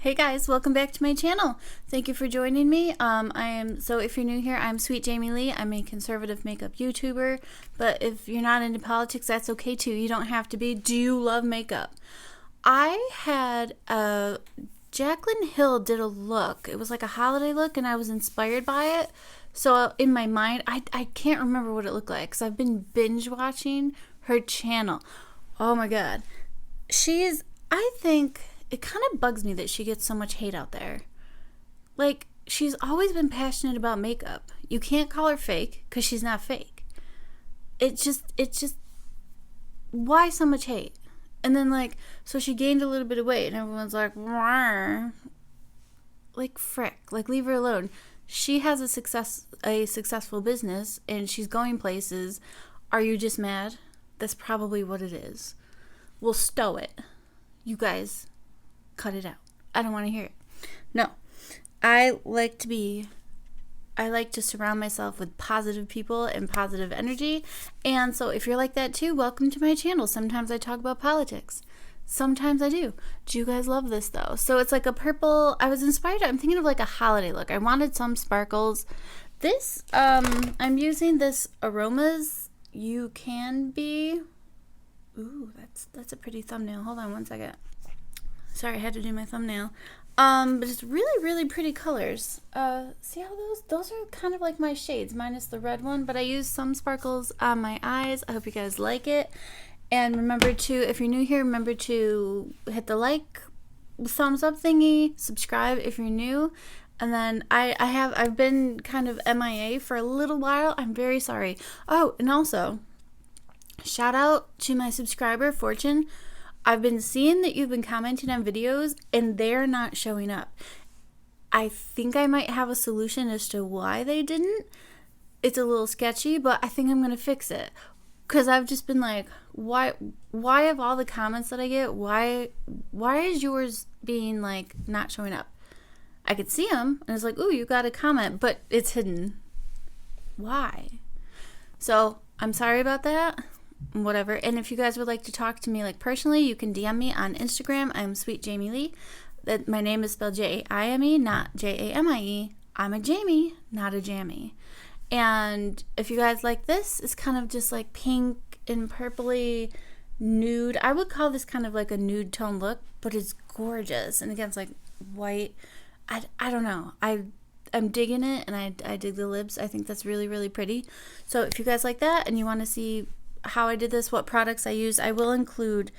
Hey guys, welcome back to my channel. Thank you for joining me. If you're new here, I'm Sweetjaimelee. I'm a conservative makeup YouTuber, but if you're not into politics, that's okay too. You don't have to be. Do you love makeup? I had Jaclyn Hill did a look. It was like a holiday look and I was inspired by it. So in my mind, I can't remember what it looked like because I've been binge watching her channel. Oh my god. I think it kind of bugs me that she gets so much hate out there. Like, she's always been passionate about makeup. You can't call her fake because she's not fake. It's just, why so much hate? And then, like, so she gained a little bit of weight and everyone's like, "Rawr." Like, frick. Like, leave her alone. She has a successful business and she's going places. Are you just mad? That's probably what it is. Well, stow it. You guys, cut it out. I don't want to hear it. No. I like to surround myself with positive people and positive energy. And so if you're like that too, welcome to my channel. Sometimes I talk about politics. Sometimes I do. Do you guys love this though? So it's like a purple. I was inspired. I'm thinking of like a holiday look. I wanted some sparkles. This, I'm using this Aromas You Can Be. Ooh, that's a pretty thumbnail. Hold on one second. Sorry, I had to do my thumbnail. But it's really, really pretty colors. See how those are kind of like my shades, minus the red one, but I use some sparkles on my eyes. I hope you guys like it. And remember to, if you're new here, remember to hit the like, thumbs up thingy, subscribe if you're new. And then I've been kind of MIA for a little while. I'm very sorry. Oh, and also, shout out to my subscriber, Fortune. I've been seeing that you've been commenting on videos and they're not showing up. I think I might have a solution as to why they didn't. It's a little sketchy, but I think I'm going to fix it. Because I've just been like, why of all the comments that I get, why is yours being like not showing up? I could see them and it's like, ooh, you got a comment, but it's hidden. Why? So I'm sorry about that. Whatever. And if you guys would like to talk to me like personally, you can DM me on Instagram. I'm Sweetjaimelee. That my name is spelled Jaime, not Jamie. I'm a Jamie, not a Jammy. And if you guys like this, it's kind of just like pink and purpley nude. I would call this kind of like a nude tone look, but it's gorgeous. And again, it's like white. I don't know. I'm digging it, and I dig the lips. I think that's really, really pretty. So if you guys like that and you want to see how I did this, what products I use, I will include.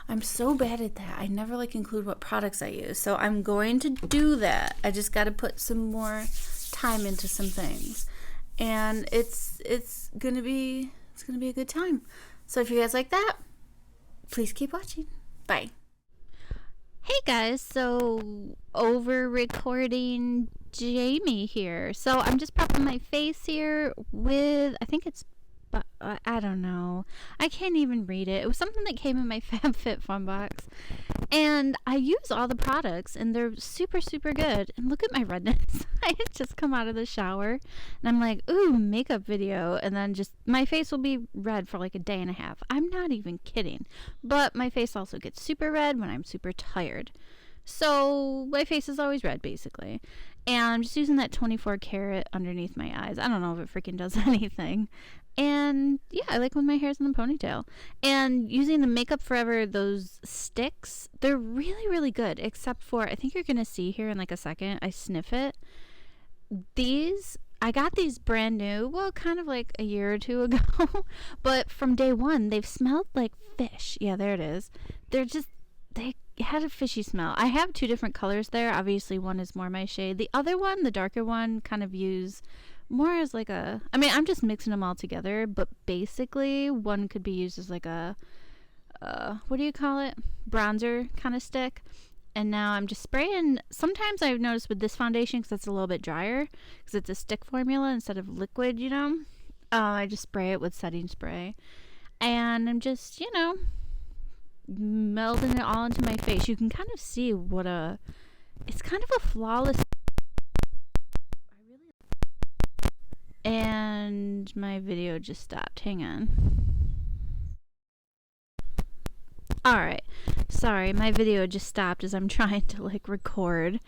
I'm so bad at that. I never like include what products I use. So I'm going to do that. I just got to put some more time into some things. And it's going to be a good time. So if you guys like that, please keep watching. Bye. Hey guys, so over recording Jamie here. So I'm just prepping my face here with, I think it's, I don't know. I can't even read it. It was something that came in my FabFitFun box. And I use all the products and they're super, super good. And look at my redness. I had just come out of the shower and I'm like, ooh, makeup video. And then just my face will be red for like a day and a half. I'm not even kidding. But my face also gets super red when I'm super tired. So my face is always red basically. And I'm just using that 24 karat underneath my eyes. I don't know if it freaking does anything. And yeah, I like when my hair's in a ponytail. And using the Makeup Forever, those sticks, they're really, really good. Except for, I think you're going to see here in like a second, I sniff it. I got these brand new, well, kind of like a year or two ago. But from day one, they've smelled like fish. Yeah, there it is. They had a fishy smell. I have two different colors there. Obviously, one is more my shade. The other one, the darker one, kind of use more as like I'm just mixing them all together, but basically one could be used as like a, what do you call it? Bronzer kind of stick. And now I'm just spraying. Sometimes I've noticed with this foundation, because it's a little bit drier, because it's a stick formula instead of liquid, I just spray it with setting spray. And I'm just, melding it all into my face. You can kind of see it's kind of a flawless. And my video just stopped. Hang on. Alright. Sorry, my video just stopped as I'm trying to like record.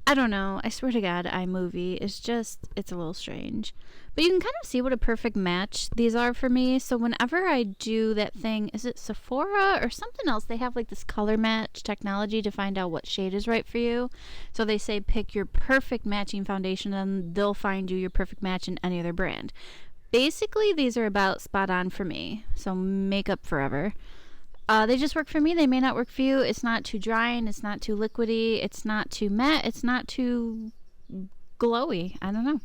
I don't know. I swear to God, iMovie is just, it's a little strange. But you can kind of see what a perfect match these are for me. So whenever I do that thing, is it Sephora or something else? They have like this color match technology to find out what shade is right for you. So they say pick your perfect matching foundation and they'll find you your perfect match in any other brand. Basically, these are about spot on for me. So makeup forever. They just work for me. They may not work for you. It's not too drying. It's not too liquidy. It's not too matte. It's not too glowy. I don't know.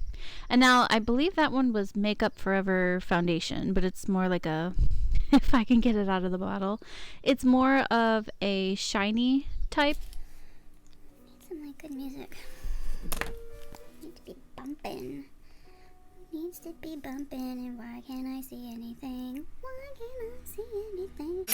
And now I believe that one was Makeup Forever foundation, but it's more like a, if I can get it out of the bottle, it's more of a shiny type. Need some like good music. Need to be bumping. Needs to be bumping, and why can't I see anything? Why can't I see anything?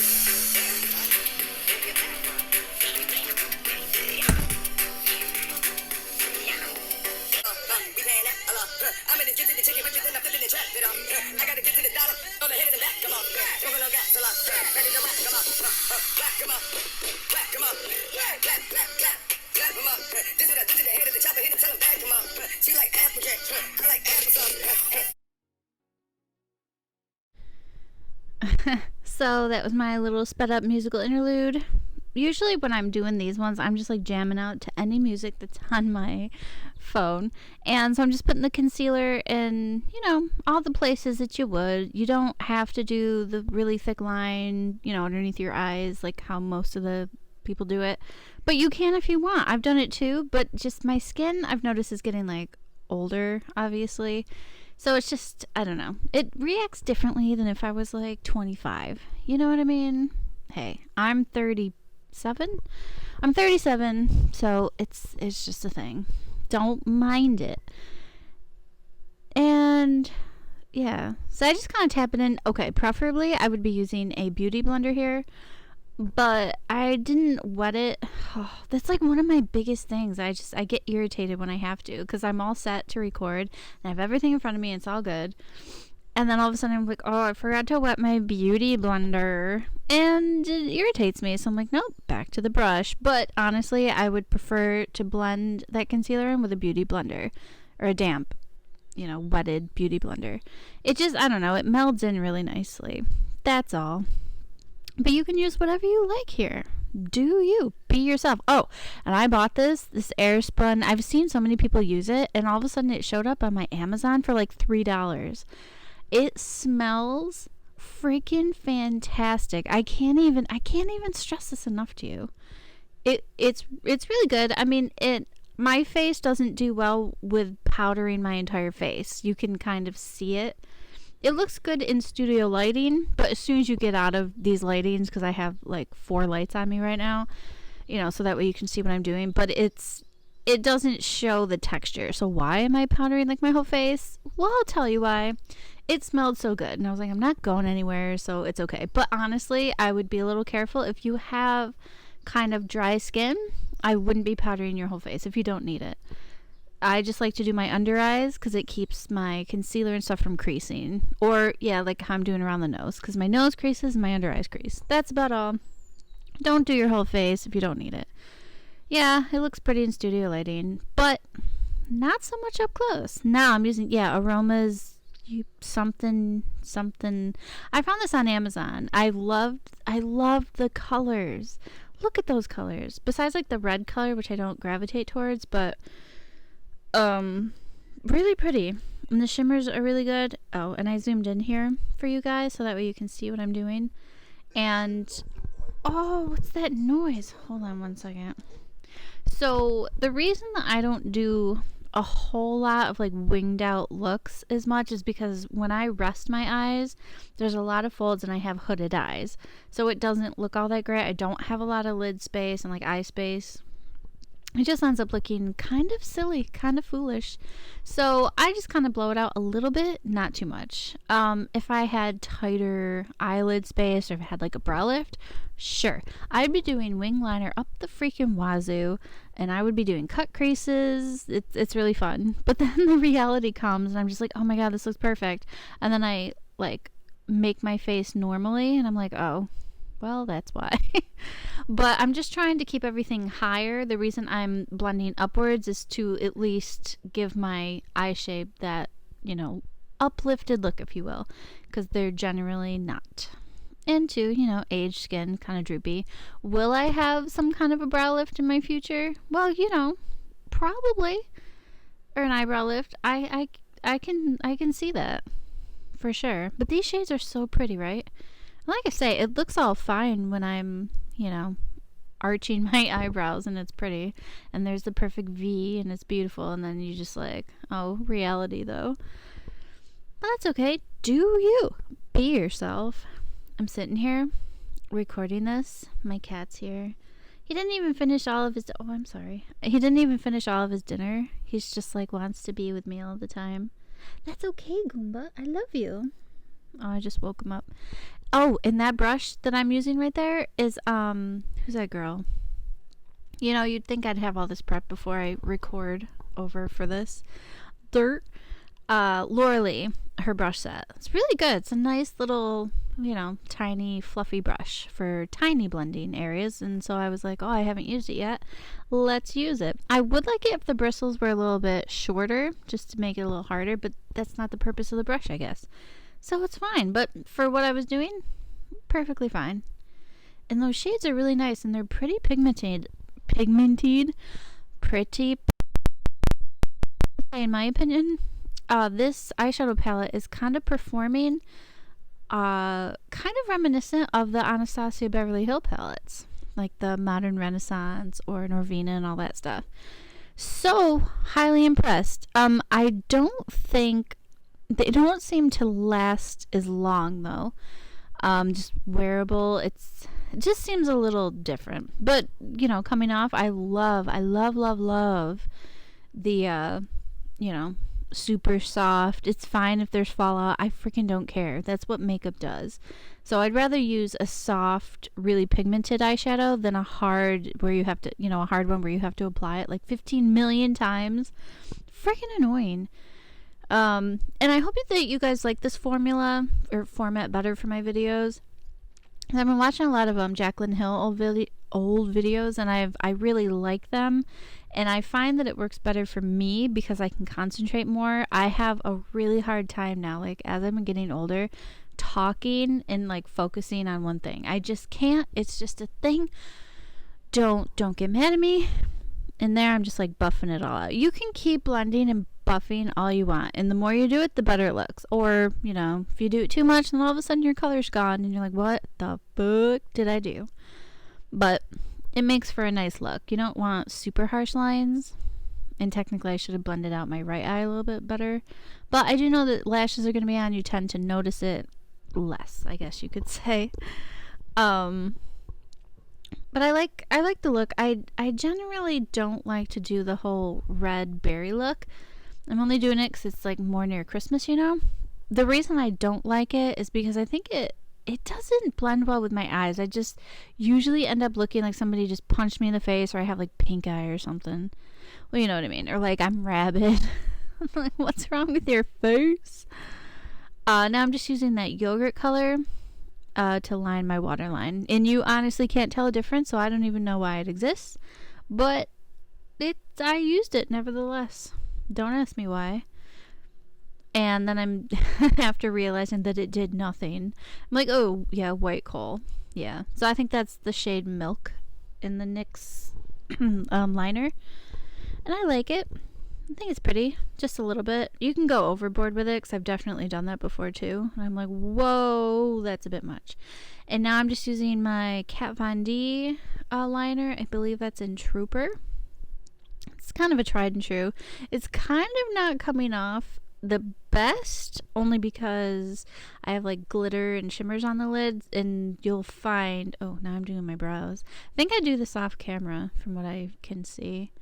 I'm in the get to the chicken, but then I'm flipping the trap. I gotta get to the dollar on the head and the back. Come on, smoking on gas a lot. Ready to rock, come on, whack, come on, whack, come on, clap, clap, clap, clap. Clap him up. This is what I do to the head of the chopper. Hit him, tell him back him up. She like Applejack. I like applesauce. So that was my little sped up musical interlude. Usually when I'm doing these ones, I'm just like jamming out to any music that's on my phone. And so I'm just putting the concealer in, you know, all the places that you would. You don't have to do the really thick line, you know, underneath your eyes like how most of the people do it. But you can if you want. I've done it too, but just my skin I've noticed is getting like older, obviously. So it's just, I don't know. It reacts differently than if I was like 25. You know what I mean? Hey, I'm 37. I'm 37, so it's just a thing. Don't mind it. And yeah, so I just kind of tap it in. Okay, preferably I would be using a beauty blender here, but I didn't wet it. Oh, that's like one of my biggest things. I get irritated when I have to because I'm all set to record and I have everything in front of me and it's all good. And then all of a sudden I'm like, oh, I forgot to wet my beauty blender. And it irritates me. So I'm like, nope, back to the brush. But honestly, I would prefer to blend that concealer in with a beauty blender. Or a damp, you know, wetted beauty blender. It just, I don't know, it melds in really nicely. That's all. But you can use whatever you like here. Do you. Be yourself. Oh, and I bought this Airspun. I've seen so many people use it. And all of a sudden it showed up on my Amazon for like $3. It smells freaking fantastic. I can't even stress this enough to you. It's really good. I mean, my face doesn't do well with powdering my entire face. You can kind of see it. It looks good in studio lighting, but as soon as you get out of these lightings, because I have like 4 lights on me right now, you know, so that way you can see what I'm doing, but it doesn't show the texture. So why am I powdering like my whole face? Well, I'll tell you why. It smelled so good, and I was like, I'm not going anywhere, so it's okay. But honestly, I would be a little careful. If you have kind of dry skin, I wouldn't be powdering your whole face if you don't need it. I just like to do my under eyes because it keeps my concealer and stuff from creasing. Or, yeah, like how I'm doing around the nose, because my nose creases and my under eyes crease. That's about all. Don't do your whole face if you don't need it. Yeah, it looks pretty in studio lighting, but not so much up close. Now I'm using, Aromas something. I found this on Amazon. I love the colors. Look at those colors. Besides like the red color, which I don't gravitate towards, but really pretty. And the shimmers are really good. Oh, and I zoomed in here for you guys so that way you can see what I'm doing. And oh, what's that noise? Hold on one second. So the reason that I don't do a whole lot of like winged out looks as much is because when I rest my eyes, there's a lot of folds and I have hooded eyes. So it doesn't look all that great. I don't have a lot of lid space and like eye space. It just ends up looking kind of silly, kind of foolish. So I just kind of blow it out a little bit, not too much. If I had tighter eyelid space or if I had like a brow lift, sure. I'd be doing wing liner up the freaking wazoo and I would be doing cut creases. It's really fun. But then the reality comes and I'm just like, oh my God, this looks perfect. And then I like make my face normally and I'm like, oh, Well, that's why. But I'm just trying to keep everything higher. The reason I'm blending upwards is to at least give my eye shape that, you know, uplifted look, if you will, because they're generally not. And two, you know, aged skin, kind of droopy. Will I have some kind of a brow lift in my future? Well, you know, probably. Or an eyebrow lift. I can see that for sure. But these shades are so pretty, right? Like I say, it looks all fine when I'm, you know, arching my eyebrows and it's pretty. And there's the perfect V and it's beautiful. And then you just like, oh, reality though. But that's okay. Do you. Be yourself. I'm sitting here recording this. My cat's here. He didn't even finish all of his... Oh, I'm sorry. He didn't even finish all of his dinner. He's just like wants to be with me all the time. That's okay, Goomba. I love you. Oh, I just woke him up. Oh, and that brush that I'm using right there is, who's that girl? You know, you'd think I'd have all this prep before I record over for this. Laura Lee, her brush set. It's really good. It's a nice little, you know, tiny, fluffy brush for tiny blending areas. And so I was like, oh, I haven't used it yet. Let's use it. I would like it if the bristles were a little bit shorter, just to make it a little harder, but that's not the purpose of the brush, I guess. So it's fine. But for what I was doing, perfectly fine. And those shades are really nice, and they're pretty pigmented. Pretty, in my opinion. This eyeshadow palette is kind of performing kind of reminiscent of the Anastasia Beverly Hills palettes, like the Modern Renaissance or Norvina and all that stuff. So highly impressed. I don't think they don't seem to last as long though. Just wearable. It just seems a little different. But you know, coming off, I love the you know, super soft. It's fine if there's fallout. I freaking don't care. That's what makeup does. So I'd rather use a soft, really pigmented eyeshadow than a hard where you have to, you know, a hard one where you have to apply it like 15 million times. Freaking annoying. And I hope that you guys like this formula or format better for my videos. I've been watching a lot of Jaclyn Hill old videos, and I really like them. And I find that it works better for me because I can concentrate more. I have a really hard time now, like as I'm getting older, talking and like focusing on one thing. I just can't. It's just a thing. Don't get mad at me. And there I'm just like buffing it all out. You can keep blending and buffing all you want, and the more you do it, the better it looks. Or, you know, if you do it too much, then all of a sudden your color's gone and you're like, what the fuck did I do? But it makes for a nice look. You don't want super harsh lines. And technically I should have blended out my right eye a little bit better. But I do know that lashes are going to be on. You tend to notice it less, I guess you could say. But I like the look. I generally don't like to do the whole red berry look. I'm only doing it because it's like more near Christmas, you know. The reason I don't like it is because I think it doesn't blend well with my eyes. I just usually end up looking like somebody just punched me in the face, or I have like pink eye or something. Well, you know what I mean. Or like I'm rabid. I'm like, what's wrong with your face? Now I'm just using that yogurt color to line my waterline. And you honestly can't tell a difference, so I don't even know why it exists. But I used it nevertheless. Don't ask me why. And then I'm after realizing that it did nothing, I'm like, oh yeah, white coal. Yeah. So I think that's the shade Milk in the NYX liner. And I like it. I think it's pretty. Just a little bit. You can go overboard with it because I've definitely done that before too. And I'm like, whoa, that's a bit much. And now I'm just using my Kat Von D liner. I believe that's in Trooper. It's kind of a tried and true. It's kind of not coming off the best, only because I have like glitter and shimmers on the lids, and you'll find, oh, now I'm doing my brows. I think I do this off camera from what I can see.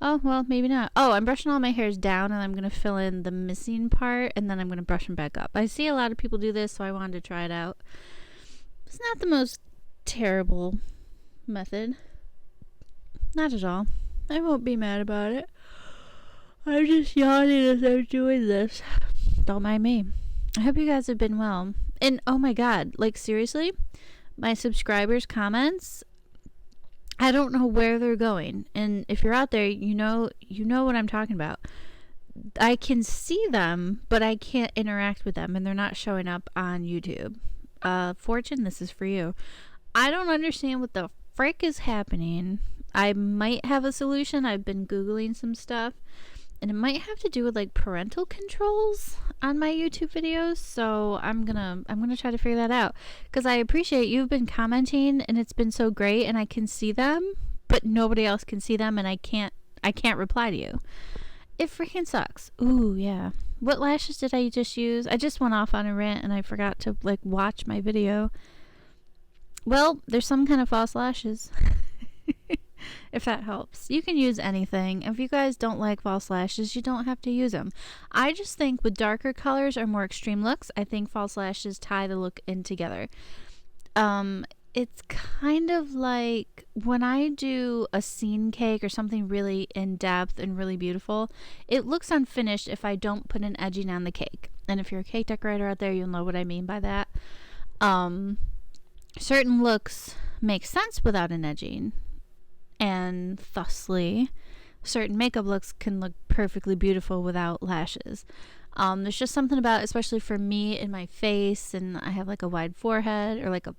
Oh, well, maybe not. Oh, I'm brushing all my hairs down, and I'm going to fill in the missing part, and then I'm going to brush them back up. I see a lot of people do this, so I wanted to try it out. It's not the most terrible method. Not at all. I won't be mad about it. I'm just yawning as I'm doing this. Don't mind me. I hope you guys have been well. And oh my god, like seriously, my subscribers' comments, I don't know where they're going. And if you're out there, you know what I'm talking about. I can see them, but I can't interact with them, and they're not showing up on YouTube. Fortune, this is for you. I don't understand what the frick is happening. I might have a solution. I've been Googling some stuff, and it might have to do with like parental controls on my YouTube videos. So I'm gonna try to figure that out, because I appreciate you've been commenting and it's been so great, and I can see them, but nobody else can see them, and I can't reply to you. It freaking sucks. Ooh, yeah. What lashes did I just use? I just went off on a rant and I forgot to like watch my video. Well, there's some kind of false lashes. If that helps. You can use anything. If you guys don't like false lashes, you don't have to use them. I just think with darker colors or more extreme looks, I think false lashes tie the look in together. It's kind of like when I do a scene cake or something really in depth and really beautiful, it looks unfinished if I don't put an edging on the cake. And if you're a cake decorator out there, you'll know what I mean by that. Certain looks make sense without an edging, and thusly certain makeup looks can look perfectly beautiful without lashes. There's just something about, especially for me in my face, and I have like a wide forehead, or like a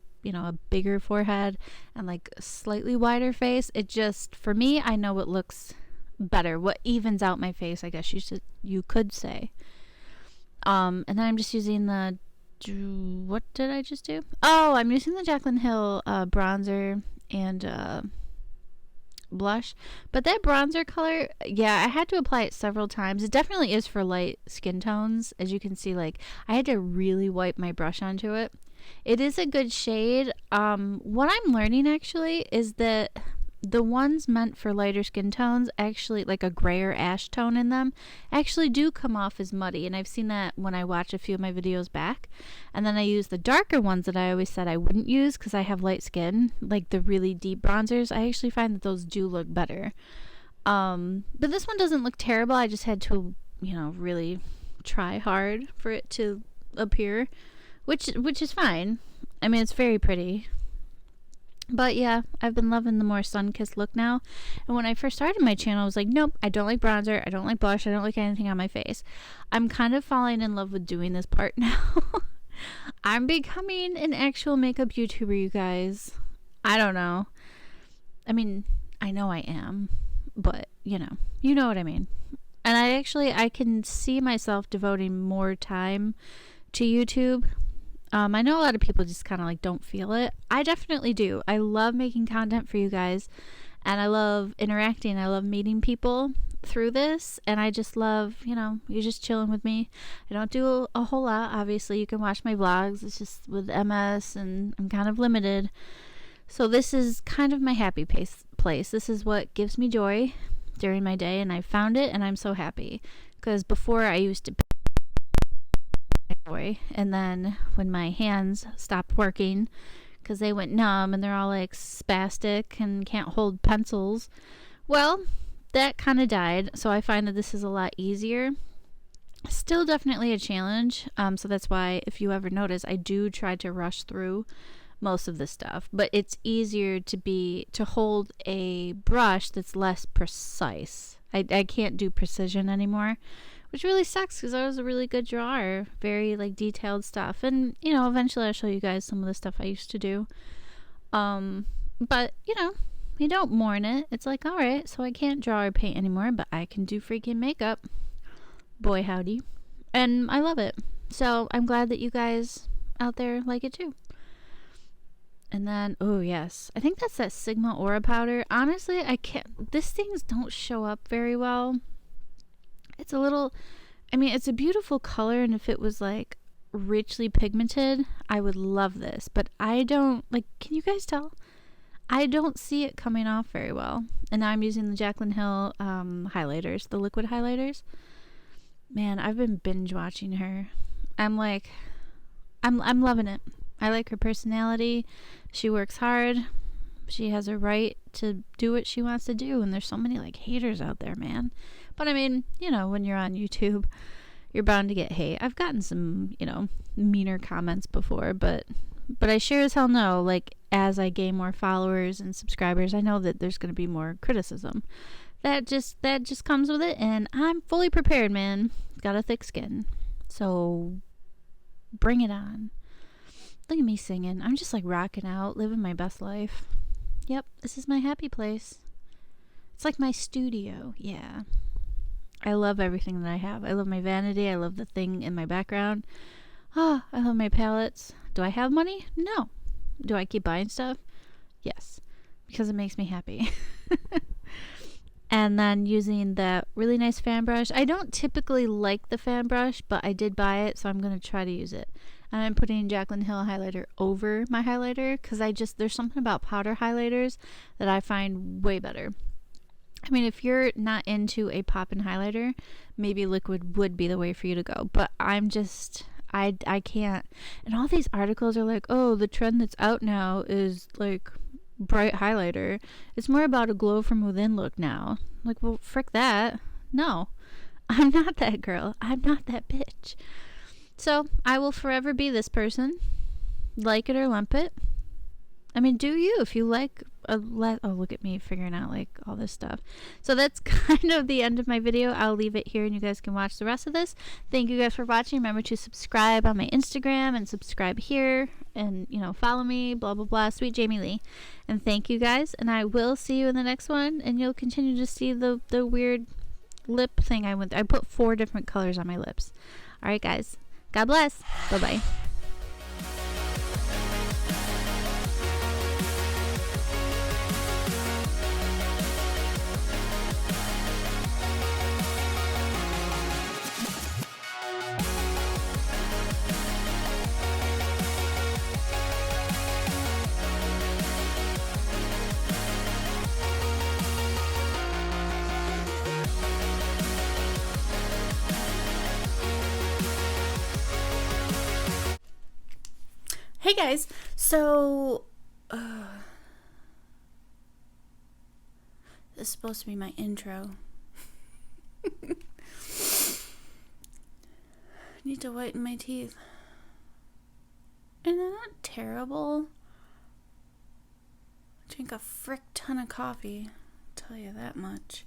bigger forehead and like a slightly wider face. It just, for me, I know what looks better, what evens out my face, I guess you could say. And then I'm just using what did I just do? Oh, I'm using the Jaclyn Hill bronzer and blush. But that bronzer color, yeah, I had to apply it several times. It definitely is for light skin tones. As you can see, like, I had to really wipe my brush onto it. It is a good shade. What I'm learning actually is that the ones meant for lighter skin tones, actually like a grayer ash tone in them, actually do come off as muddy. And I've seen that when I watch a few of my videos back. And then I use the darker ones that I always said I wouldn't use because I have light skin, like the really deep bronzers. I actually find that those do look better. But this one doesn't look terrible. I just had to, really try hard for it to appear, which is fine. I mean, it's very pretty. But yeah, I've been loving the more sun-kissed look now. And when I first started my channel, I was like, nope, I don't like bronzer, I don't like blush, I don't like anything on my face. I'm kind of falling in love with doing this part now. I'm becoming an actual makeup YouTuber, you guys. I don't know. I mean, I know I am, but you know what I mean. And I can see myself devoting more time to YouTube. I know a lot of people just kind of like don't feel it. I definitely do. I love making content for you guys, and I love interacting. I love meeting people through this, and I just love, you just chilling with me. I don't do a whole lot. Obviously, you can watch my vlogs. It's just with MS, and I'm kind of limited. So this is kind of my happy place. This is what gives me joy during my day, and I found it, and I'm so happy. Because before I used to joy, and then when my hands stopped working because they went numb and they're all like spastic and can't hold pencils, well, that kind of died. So I find that this is a lot easier. Still definitely a challenge, so that's why if you ever notice, I do try to rush through most of this stuff, but it's easier to hold a brush that's less precise. I can't do precision anymore, which really sucks because I was a really good drawer, very like detailed stuff. And eventually I'll show you guys some of the stuff I used to do. But you don't mourn it. It's like, all right, so I can't draw or paint anymore, but I can do freaking makeup. Boy howdy. And I love it. So I'm glad that you guys out there like it too. And then, oh yes, I think that's that Sigma Aura powder. Honestly, these things don't show up very well. It's it's a beautiful color, and if it was like richly pigmented, I would love this. But I don't, can you guys tell? I don't see it coming off very well. And now I'm using the Jaclyn Hill highlighters, the liquid highlighters. Man, I've been binge watching her. I'm loving it. I like her personality. She works hard. She has a right to do what she wants to do, and there's so many haters out there, man. But I mean, when you're on YouTube, you're bound to get hate. I've gotten some, meaner comments before, but But I sure as hell know, like, as I gain more followers and subscribers, I know that there's going to be more criticism. That just comes with it, and I'm fully prepared, man. Got a thick skin. So bring it on. Look at me singing. I'm just like rocking out, living my best life. Yep, this is my happy place. It's like my studio. Yeah. I love everything that I have. I love my vanity. I love the thing in my background. Ah, I love my palettes. Do I have money? No. Do I keep buying stuff? Yes. Because it makes me happy. And then using that really nice fan brush. I don't typically like the fan brush, but I did buy it, so I'm going to try to use it. And I'm putting Jaclyn Hill highlighter over my highlighter because there's something about powder highlighters that I find way better. I mean, if you're not into a pop-in highlighter, maybe liquid would be the way for you to go. But I'm just, I can't. And all these articles are like, oh, the trend that's out now is like bright highlighter. It's more about a glow from within look now. Like, well, frick that. No, I'm not that girl. I'm not that bitch. So I will forever be this person. Like it or lump it. I mean, do you if you like oh, look at me figuring out like all this stuff. So that's kind of the end of my video. I'll leave it here and you guys can watch the rest of this. Thank you guys for watching. Remember to subscribe on my Instagram and subscribe here and, you know, follow me, blah, blah, blah, Sweetjaimelee. And thank you guys. And I will see you in the next one. And you'll continue to see the weird lip thing I went through. I put 4 different colors on my lips. All right, guys. God bless. Bye-bye. Hey guys, so this is supposed to be my intro. I need to whiten my teeth. And they're not terrible. I drink a frick ton of coffee, I'll tell you that much.